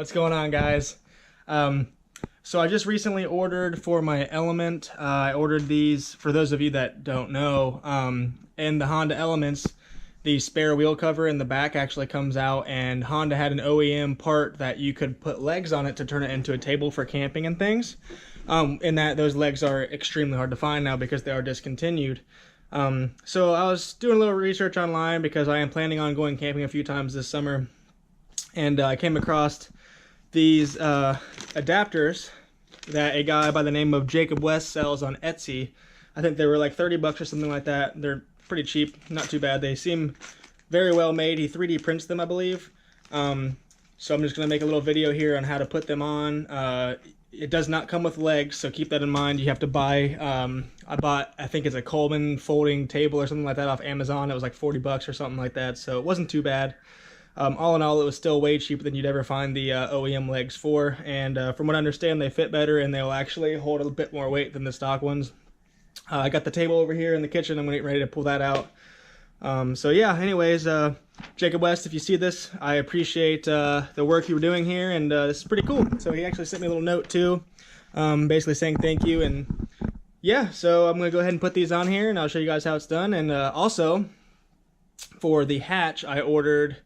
What's going on, guys? So I just recently ordered for my Element. I ordered these, for those of you that don't know, in the Honda Elements, the spare wheel cover in the back actually comes out, and Honda had an OEM part that you could put legs on it to turn it into a table for camping and things. In that those legs are extremely hard to find now because they are discontinued. So I was doing a little research online because I am planning on going camping a few times this summer, and I came across these adapters that a guy by the name of Jacob West sells on Etsy. I think they were like 30 bucks or something like that. They're pretty cheap, not too bad. They seem very well made. He 3D prints them, I believe. So I'm just gonna make a little video here on how to put them on. It does not come with legs, so keep that in mind. You have to buy, I think it's a Coleman folding table or something like that off Amazon. It was like 40 bucks or something like that, so it wasn't too bad. All in all, it was still way cheaper than you'd ever find the OEM legs for, and from what I understand, they fit better and they'll actually hold a bit more weight than the stock ones. I got the table over here in the kitchen. I'm gonna get ready to pull that out. So yeah, anyways, Jacob West, if you see this, I appreciate the work you were doing here, and this is pretty cool. So he actually sent me a little note too, basically saying thank you, and yeah, so I'm gonna go ahead and put these on here and I'll show you guys how it's done. And also, for the hatch, I ordered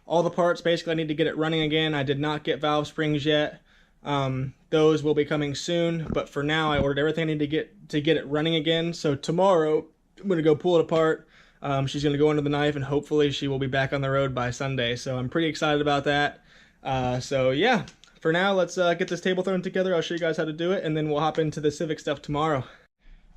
all the parts. Basically, I need to get it running again. I did not get valve springs yet. Those will be coming soon, but for now I ordered everything I need to get it running again. So tomorrow I'm gonna go pull it apart. She's gonna go under the knife, and hopefully she will be back on the road by Sunday. So I'm pretty excited about that. So yeah, for now let's get this table thrown together. I'll show you guys how to do it, and then we'll hop into the Civic stuff tomorrow.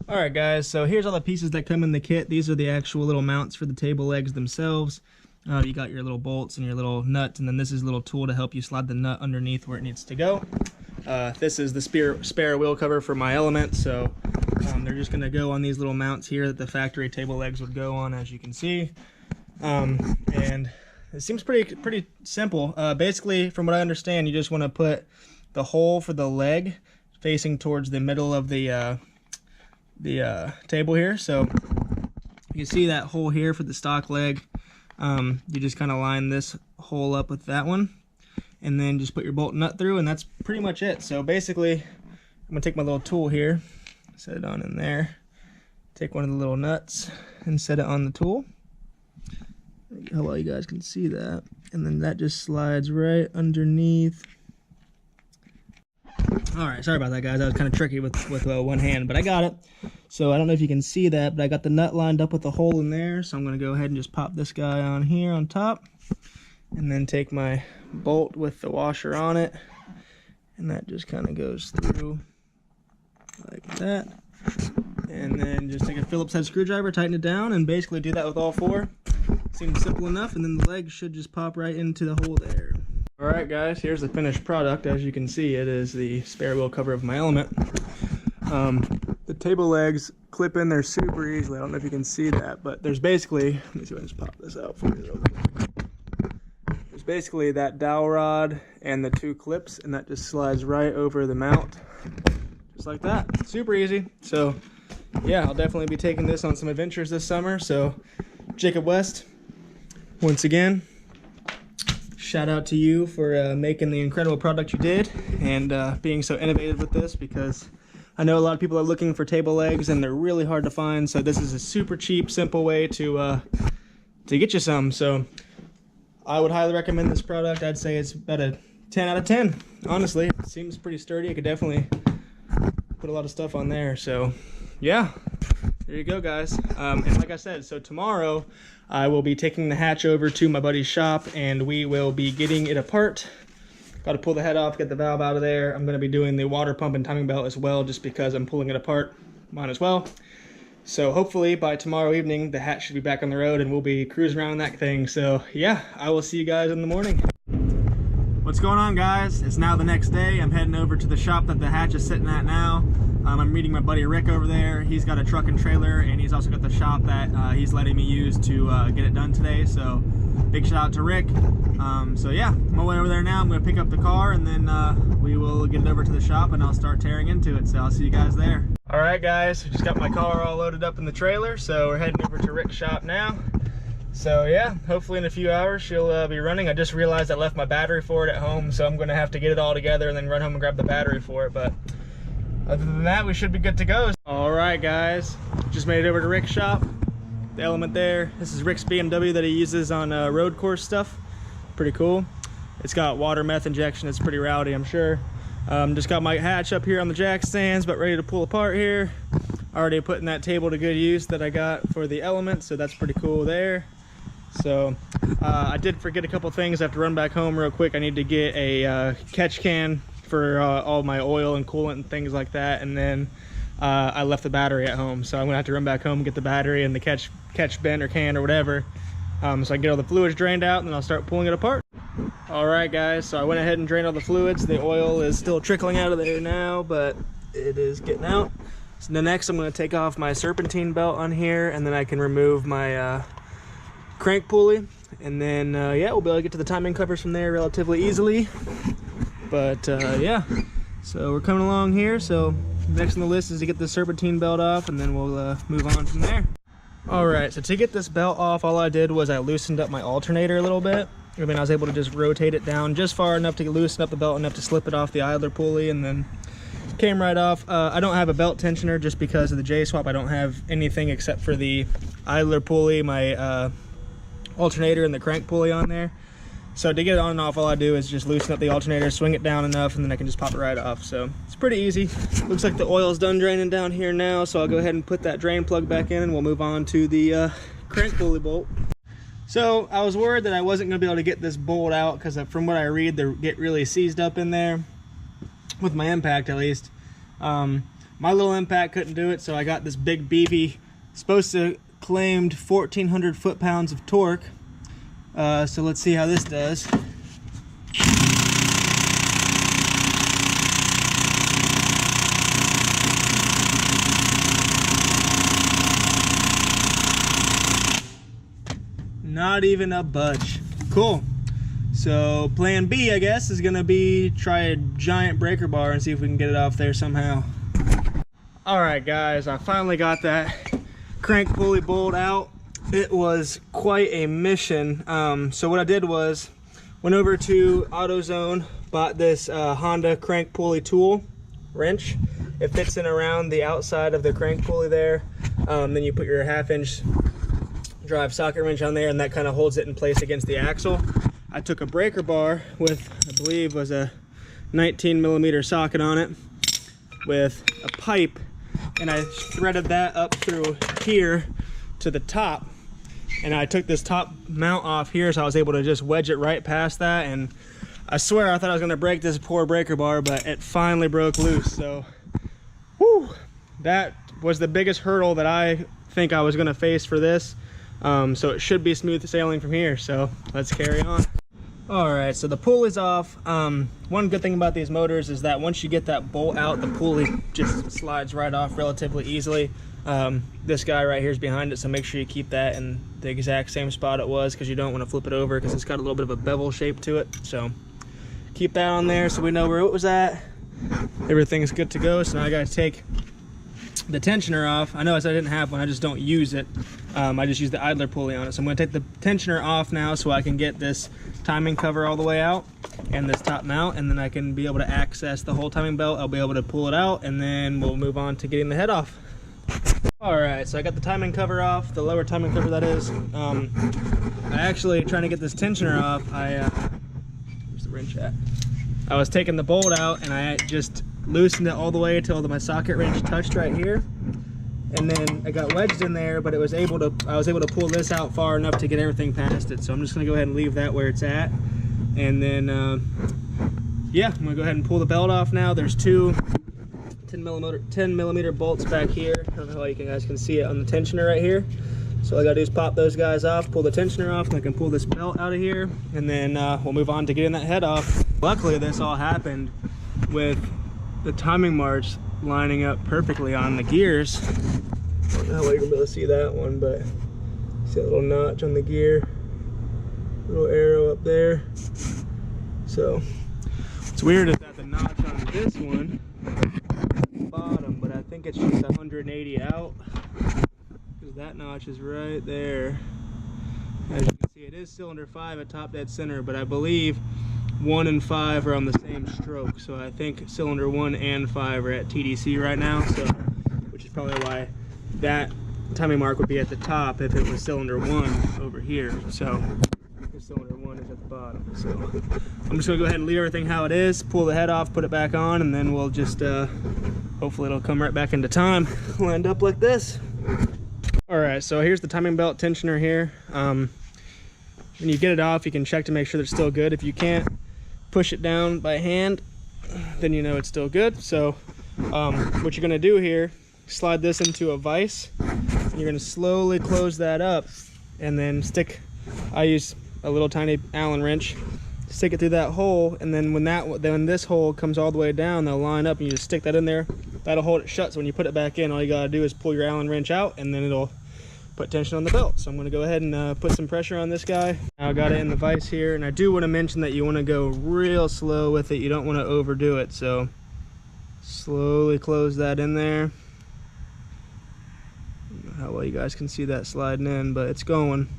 Alright guys, so here's all the pieces that come in the kit. These are the actual little mounts for the table legs themselves. You got your little bolts and your little nuts, and then this is a little tool to help you slide the nut underneath where it needs to go. This is the spare wheel cover for my Element, so they're just going to go on these little mounts here that the factory table legs would go on, as you can see. And it seems pretty simple. Basically, from what I understand, you just want to put the hole for the leg facing towards the middle of the table here. So you can see that hole here for the stock leg. You just kind of line this hole up with that one, and then just put your bolt nut through, and that's pretty much it. So basically, I'm gonna take my little tool here, set it on in there, take one of the little nuts and set it on the tool. How well you guys can see that, and then that just slides right underneath. Alright, sorry about that, guys. That was kind of tricky with one hand, but I got it. So I don't know if you can see that, but I got the nut lined up with the hole in there, so I'm going to go ahead and just pop this guy on here on top, and then take my bolt with the washer on it, and that just kind of goes through like that. And then just take a Phillips head screwdriver, tighten it down, and basically do that with all four. Seems simple enough, and then the legs should just pop right into the hole there. Alright guys, here's the finished product. As you can see, it is the spare wheel cover of my Element. The table legs clip in there super easily. I don't know if you can see that, but there's basically, let me see if I can just pop this out for you real quick. There's basically that dowel rod and the two clips, and that just slides right over the mount, just like that. Super easy. So yeah, I'll definitely be taking this on some adventures this summer. So Jacob West, once again, shout out to you for making the incredible product you did, and being so innovative with this, because I know a lot of people are looking for table legs and they're really hard to find. So this is a super cheap, simple way to get you some. So I would highly recommend this product. I'd say it's about a 10 out of 10. Honestly, it seems pretty sturdy. I could definitely put a lot of stuff on there. So yeah, there you go, guys. And like I said, so tomorrow I will be taking the hatch over to my buddy's shop, and we will be getting it apart. Got to pull the head off, get the valve out of there. I'm going to be doing the water pump and timing belt as well, just because I'm pulling it apart. Mine as well. So hopefully by tomorrow evening, the hatch should be back on the road and we'll be cruising around that thing. So yeah, I will see you guys in the morning. What's going on, guys? It's now the next day. I'm heading over to the shop that the hatch is sitting at now. I'm meeting my buddy Rick over there. He's got a truck and trailer, and he's also got the shop that he's letting me use to get it done today. So big shout out to Rick. So yeah, I'm on my way over there now. I'm going to pick up the car, and then we will get it over to the shop, and I'll start tearing into it. So I'll see you guys there. Alright guys, just got my car all loaded up in the trailer, so we're heading over to Rick's shop now. So yeah, hopefully in a few hours she'll be running. I just realized I left my battery for it at home, so I'm gonna have to get it all together and then run home and grab the battery for it. But other than that, we should be good to go. All right, guys, just made it over to Rick's shop. The Element there. This is Rick's BMW that he uses on road course stuff. Pretty cool. It's got water meth injection. It's pretty rowdy, I'm sure. Just got my hatch up here on the jack stands, but ready to pull apart here. Already putting that table to good use that I got for the Element, so that's pretty cool there. So I did forget a couple things. I have to run back home real quick. I need to get a catch can for all my oil and coolant and things like that, and then I left the battery at home, so I'm gonna have to run back home and get the battery and the catch bin or can or whatever, so I can get all the fluids drained out, and then I'll start pulling it apart. All right, guys, so I went ahead and drained all the fluids. The oil is still trickling out of there now, but it is getting out. So the next, I'm going to take off my serpentine belt on here, and then I can remove my crank pulley, and then yeah, we'll be able to get to the timing covers from there relatively easily. But yeah, so we're coming along here. So next on the list is to get the serpentine belt off, and then we'll move on from there. All right, so to get this belt off, all I did was I loosened up my alternator a little bit. I mean, I was able to just rotate it down just far enough to loosen up the belt enough to slip it off the idler pulley, and then came right off. I don't have a belt tensioner just because of the J-swap. I don't have anything except for the idler pulley, my alternator, and the crank pulley on there. So to get it on and off, all I do is just loosen up the alternator, swing it down enough, and then I can just pop it right off. So it's pretty easy. Looks like the oil's done draining down here now, so I'll go ahead and put that drain plug back in, and we'll move on to the crank pulley bolt. So I was worried that I wasn't going to be able to get this bolt out, because from what I read, they get really seized up in there, with my impact at least. My little impact couldn't do it, so I got this big beefy, supposed to claimed 1,400 foot-pounds of torque. So let's see how this does. Not even a budge. Cool. So plan B, I guess, is gonna be try a giant breaker bar and see if we can get it off there somehow. All right, guys, I finally got that crank pulley bolt out. It was quite a mission. So what I did was went over to AutoZone, bought this Honda crank pulley tool wrench. It fits in around the outside of the crank pulley there. Then you put your 1/2-inch drive socket wrench on there, and that kind of holds it in place against the axle. I took a breaker bar with, I believe, was a 19mm socket on it with a pipe, and I threaded that up through here to the top, and I took this top mount off here, so I was able to just wedge it right past that. And I swear I thought I was going to break this poor breaker bar, but it finally broke loose. So whew, that was the biggest hurdle that I think I was going to face for this. So it should be smooth sailing from here, so let's carry on. All right, so the pulley's off. One good thing about these motors is that once you get that bolt out, the pulley just slides right off relatively easily. This guy right here is behind it, so make sure you keep that in the exact same spot it was, because you don't want to flip it over, because it's got a little bit of a bevel shape to it. So keep that on there so we know where it was at. Everything's good to go. So now I gotta take the tensioner off. I know I said I didn't have one, I just don't use it. I just use the idler pulley on it. So I'm going to take the tensioner off now so I can get this timing cover all the way out and this top mount, and then I can be able to access the whole timing belt. I'll be able to pull it out, and then we'll move on to getting the head off. Alright, so I got the timing cover off, the lower timing cover that is. I actually, trying to get this tensioner off, where's the wrench at? I was taking the bolt out, and I just loosened it all the way until my socket wrench touched right here, and then I got wedged in there, but I was able to pull this out far enough to get everything past it. So I'm just gonna go ahead and leave that where it's at, and then yeah, I'm gonna go ahead and pull the belt off now. There's two 10mm bolts back here. I don't know how you guys can see it on the tensioner right here. So all I gotta do is pop those guys off, pull the tensioner off, and I can pull this belt out of here, and then we'll move on to getting that head off. Luckily, this all happened with the timing marks lining up perfectly on the gears. I don't know how you're gonna be able to see that one, but see that little notch on the gear, little arrow up there. So it's weird that the notch on this one at the bottom, but I think it's just 180 out, because that notch is right there, it is cylinder 5 at top dead center, but I believe 1 and 5 are on the same stroke. So I think cylinder 1 and 5 are at TDC right now, so which is probably why that timing mark would be at the top if it was cylinder 1 over here. So cylinder 1 is at the bottom. So I'm just gonna go ahead and leave everything how it is, pull the head off, put it back on, and then we'll just hopefully it'll come right back into time. We'll end up like this. All right, so here's the timing belt tensioner here. When you get it off, you can check to make sure that it's still good. If you can't push it down by hand, then you know it's still good. So what you're gonna do here, slide this into a vise, and you're gonna slowly close that up, and then I use a little tiny Allen wrench, stick it through that hole, and then when this hole comes all the way down, they'll line up, and you just stick that in there. That'll hold it shut, so when you put it back in, all you gotta do is pull your Allen wrench out, and then it'll put tension on the belt. So I'm gonna go ahead and put some pressure on this guy. Now I got it in the vise here, and I do wanna mention that you wanna go real slow with it. You don't wanna overdo it, so slowly close that in there. I don't know how well you guys can see that sliding in, but it's going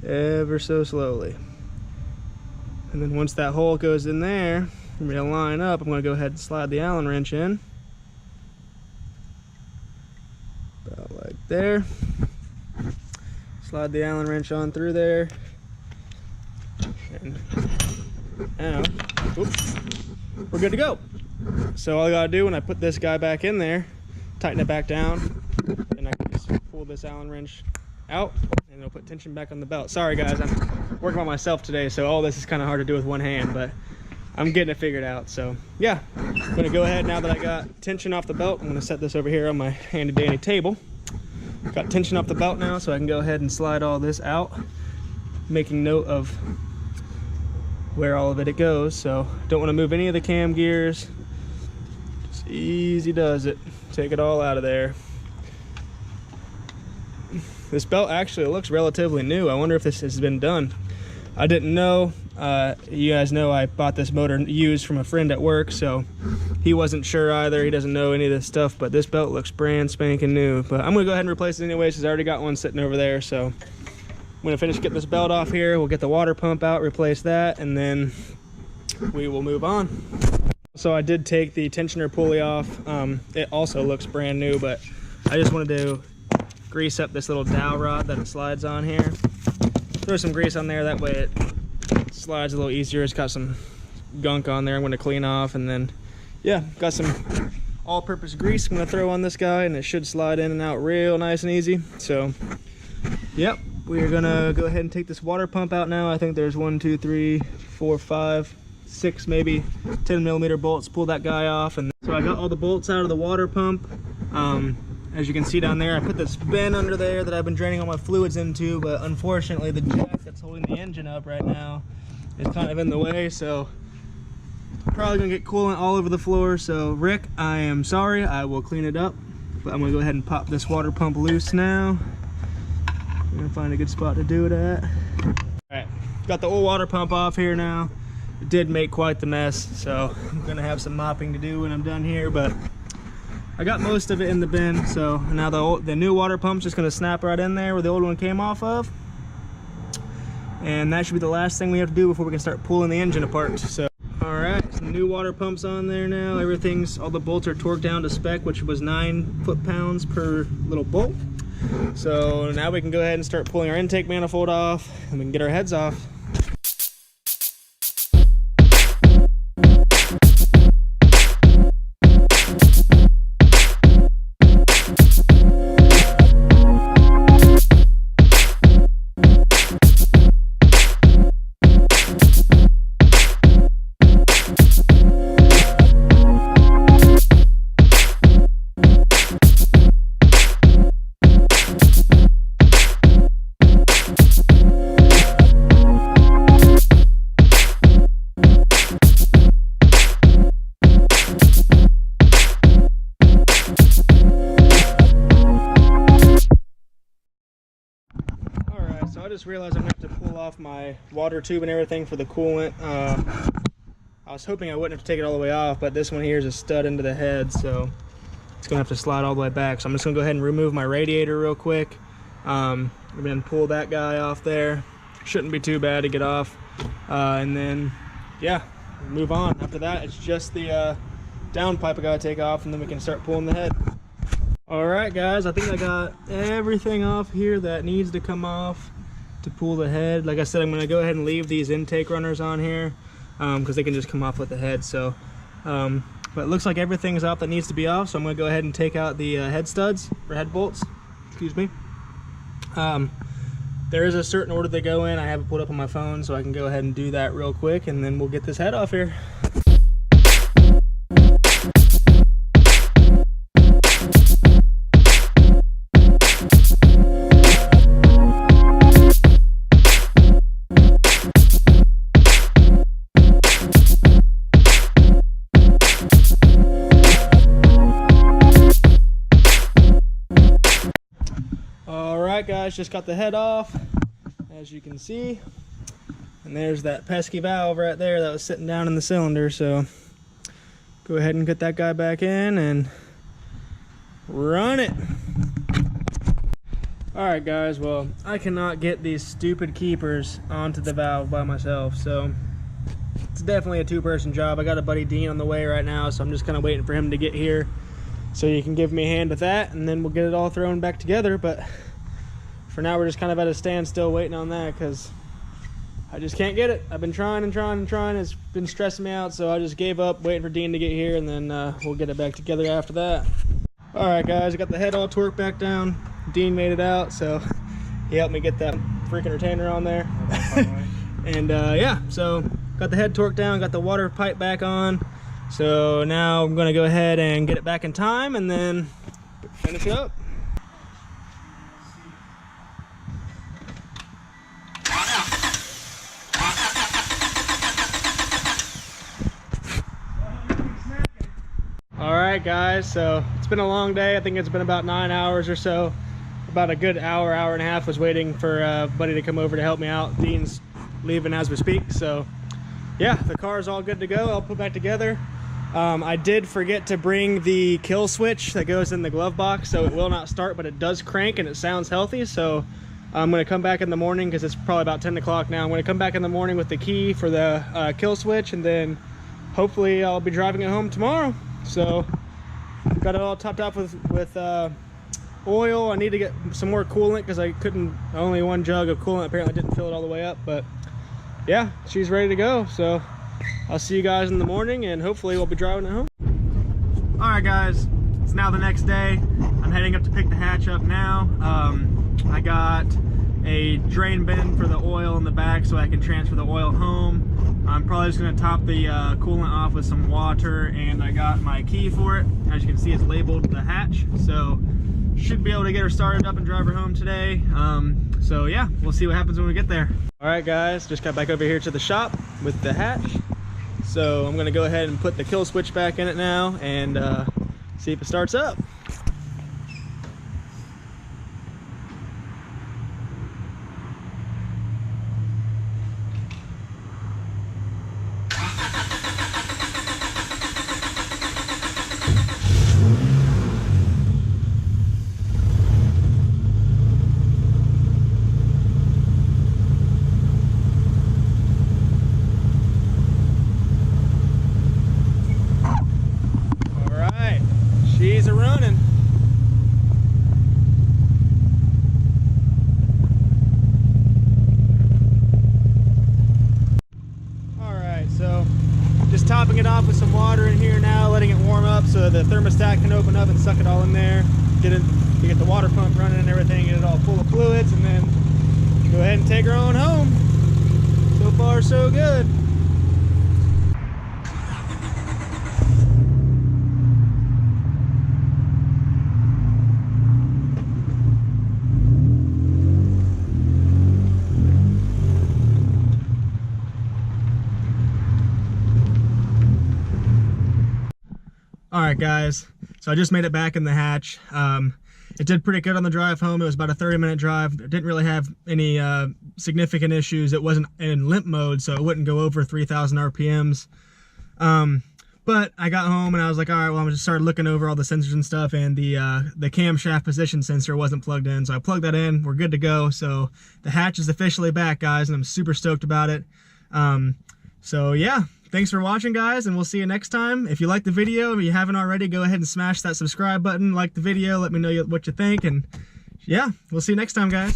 ever so slowly. And then once that hole goes in there, I'm gonna line up. I'm gonna go ahead and slide the Allen wrench in. About like there. Slide the Allen wrench on through there. And now, oops, we're good to go. So all I gotta do when I put this guy back in there, tighten it back down, and I can just pull this Allen wrench out, and it'll put tension back on the belt. Sorry guys, I'm working on myself today, so all this is kind of hard to do with one hand, but I'm getting it figured out. So yeah, I'm gonna go ahead, now that I got tension off the belt, I'm gonna set this over here on my handy dandy table. Got tension off the belt now, so I can go ahead and slide all this out, making note of where all of it goes. So don't want to move any of the cam gears, just easy does it. Take it all out of there. This belt actually looks relatively new. I wonder if this has been done. I didn't know. You guys know I bought this motor used from a friend at work, so he wasn't sure either. He doesn't know any of this stuff, but this belt looks brand spanking new. But I'm gonna go ahead and replace it anyways, because I already got one sitting over there. So I'm gonna finish getting this belt off here. We'll get the water pump out, replace that, and then we will move on. So I did take the tensioner pulley off. It also looks brand new, but I just wanted to grease up this little dowel rod that it slides on here. Throw some grease on there, that way it slides a little easier. It's got some gunk on there I'm going to clean off, and then yeah, got some all-purpose grease I'm going to throw on this guy, and it should slide in and out real nice and easy. So yep, we're going to go ahead and take this water pump out now. I think there's 1, 2, 3, 4, 5, 6 maybe 10mm bolts. Pull that guy off, and so I got all the bolts out of the water pump. As you can see down there, I put this bin under there that I've been draining all my fluids into, but unfortunately the jack that's holding the engine up right now is kind of in the way, so probably gonna get coolant all over the floor. So Rick, I am sorry, I will clean it up, but I'm gonna go ahead and pop this water pump loose now. I'm gonna find a good spot to do it at. All right, got the old water pump off here now. It did make quite the mess, so I'm gonna have some mopping to do when I'm done here, but I got most of it in the bin. So now the new water pump's just gonna snap right in there where the old one came off of. And that should be the last thing we have to do before we can start pulling the engine apart. So, all right, some new water pumps on there now. All the bolts are torqued down to spec, which was 9 foot-pounds per little bolt. So now we can go ahead and start pulling our intake manifold off, and we can get our heads off. So I just realized I'm going to have to pull off my water tube and everything for the coolant. I was hoping I wouldn't have to take it all the way off, but this one here is a stud into the head, so it's going to have to slide all the way back. So I'm just going to go ahead and remove my radiator real quick, and then pull that guy off there. shouldn't be too bad to get off. And then, yeah, move on. After that, it's just the down pipe I gotta take off, and then we can start pulling the head. All right, guys, I think I got everything off here that needs to come off to pull the head. Like I said, I'm gonna go ahead and leave these intake runners on here because they can just come off with the head. So, but it looks like everything's off that needs to be off. So I'm gonna go ahead and take out the head studs or head bolts. Excuse me. There is a certain order they go in. I have it pulled up on my phone, so I can go ahead and do that real quick, and then we'll get this head off here. Alright guys, just got the head off, as you can see, and there's that pesky valve right there that was sitting down in the cylinder. So go ahead and get that guy back in and run it. Alright guys, well, I cannot get these stupid keepers onto the valve by myself, so it's definitely a two-person job. I got a buddy Dean on the way right now, so I'm just kind of waiting for him to get here so you can give me a hand with that, and then we'll get it all thrown back together. But for now, we're just kind of at a standstill waiting on that because I just can't get it. I've been trying and trying and trying. It's been stressing me out, so I just gave up waiting for Dean to get here, and then we'll get it back together after that. All right, guys, I got the head all torqued back down. Dean made it out, so he helped me get that freaking retainer on there. And yeah, so got the head torqued down, got the water pipe back on. So now I'm gonna go ahead and get it back in time and then finish it up. Alright guys, so it's been a long day. I think it's been about 9 hours or so. About a good hour, hour and a half was waiting for Buddy to come over to help me out. Dean's leaving as we speak, so yeah, the car is all good to go. I'll put back together. I did forget to bring the kill switch that goes in the glove box, so it will not start, but it does crank and it sounds healthy. So I'm going to come back in the morning because it's probably about 10 o'clock now. I'm going to come back in the morning with the key for the kill switch, and then hopefully I'll be driving it home tomorrow. So got it all topped off with oil. I need to get some more coolant because I couldn't, only one jug of coolant apparently didn't fill it all the way up. But yeah, she's ready to go. So I'll see you guys in the morning, and hopefully we'll be driving it home. All right guys, it's now the next day. I'm heading up to pick the hatch up now. I got a drain bin for the oil in the back so I can transfer the oil home. I'm probably just gonna top the coolant off with some water, and I got my key for it. As you can see, it's labeled the hatch, so should be able to get her started up and drive her home today. So yeah, we'll see what happens when we get there. All right guys, just got back over here to the shop with the hatch. So I'm gonna go ahead and put the kill switch back in it now and see if it starts up. She's a running. Alright, so just topping it off with some water in here now, letting it warm up so the thermostat can open up and suck it all in there. Get the water pump running and everything, get it all full of fluids, and then go ahead and take her on home. So far, so good. Alright guys, so I just made it back in the hatch. It did pretty good on the drive home. It was about a 30-minute drive. It didn't really have any significant issues. It wasn't in limp mode, so it wouldn't go over 3,000 RPMs. But But I got home and I was like, all right, well, I'm just started looking over all the sensors and stuff, and the camshaft position sensor wasn't plugged in. So I plugged that in, we're good to go. So the hatch is officially back, guys, and I'm super stoked about it. So yeah, thanks for watching, guys, and we'll see you next time. If you liked the video, if you haven't already, go ahead and smash that subscribe button, like the video, let me know what you think, and yeah, we'll see you next time, guys.